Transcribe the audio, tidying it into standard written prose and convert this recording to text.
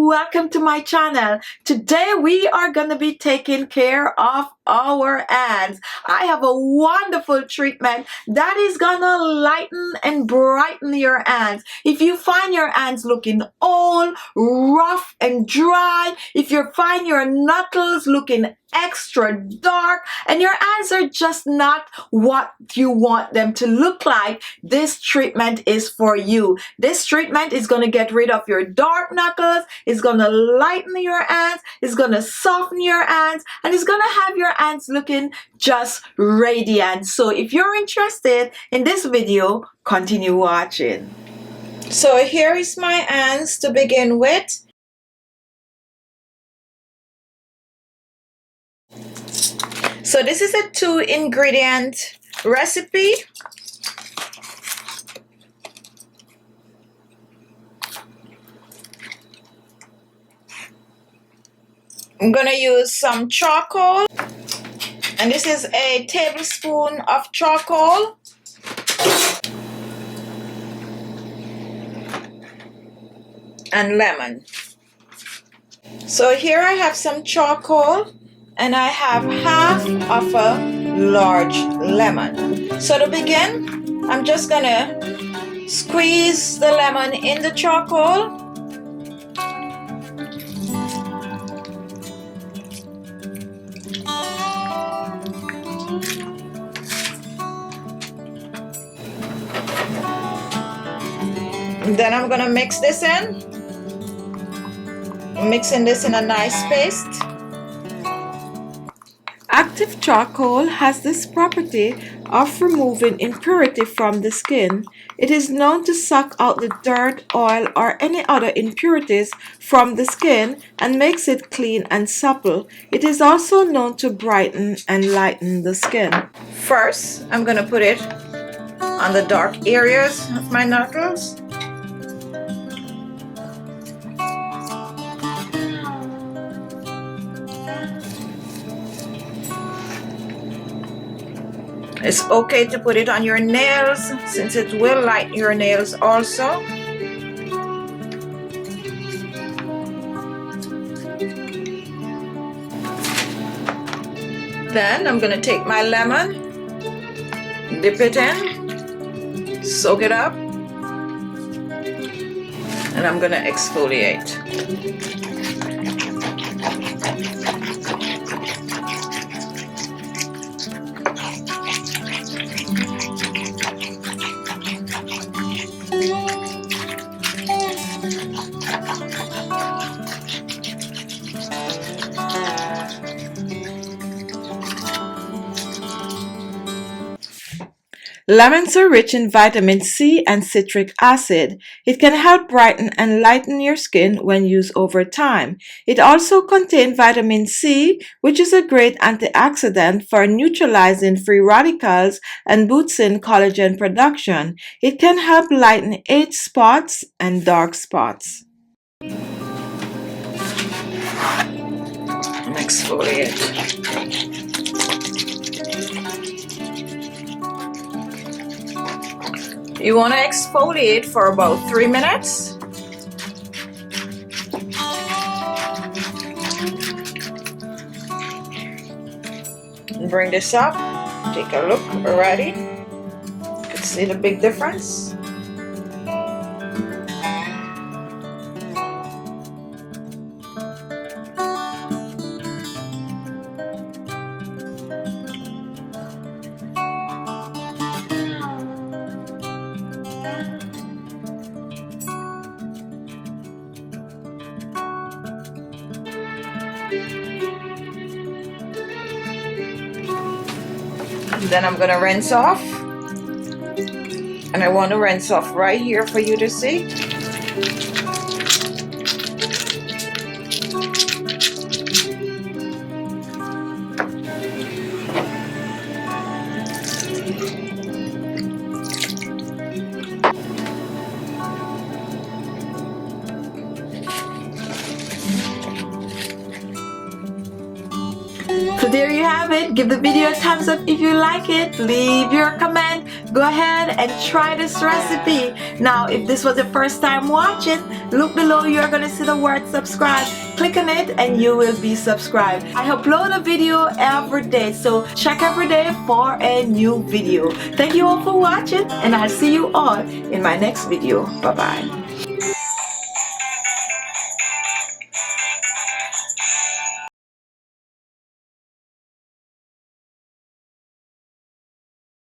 welcome to my channel. Today we are going to be taking care of our hands. I have a wonderful treatment that is going to lighten and brighten your hands. If you find your hands looking old, rough and dry, if you find your knuckles looking extra dark and your hands are just not what you want them to look like, this treatment is for you. This treatment is going to get rid of your dark knuckles, it's going to lighten your hands, it's going to soften your hands, and it's going to have your hands looking just radiant. So if you're interested in this video, continue watching. So here is my hands to begin with. So this is a 2-ingredient recipe. I'm gonna use some charcoal, and this is a tablespoon of charcoal. And lemon. So here I have some charcoal, and I have half of a large lemon. So to begin, I'm just gonna squeeze the lemon in the charcoal. And then I'm gonna mix this in. Mixing this in a nice paste. Active charcoal has this property of removing impurity from the skin. It is known to suck out the dirt, oil, or any other impurities from the skin and makes it clean and supple. It is also known to brighten and lighten the skin. First, I'm going to put it on the dark areas of my knuckles. It's okay to put it on your nails since it will lighten your nails also. Then I'm going to take my lemon, dip it in, soak it up, and I'm going to exfoliate. Lemons are rich in vitamin C and citric acid. It can help brighten and lighten your skin when used over time. It also contains vitamin C, which is a great antioxidant for neutralizing free radicals and boosting collagen production. It can help lighten age spots and dark spots. Exfoliate. You want to exfoliate for about 3 minutes. Bring this up. Take a look already. You can see the big difference. Then I'm going to rinse off, and I want to rinse off right here for you to see. So there you have it. Give the video a thumbs up if you like it. Leave your comment. go ahead and try this recipe. Now, if this was your first time watching, look below. You're gonna see the word subscribe. Click on it and you will be subscribed. I upload a video every day, so check every day for a new video. Thank you all for watching, and I'll see you all in my next video. Bye bye.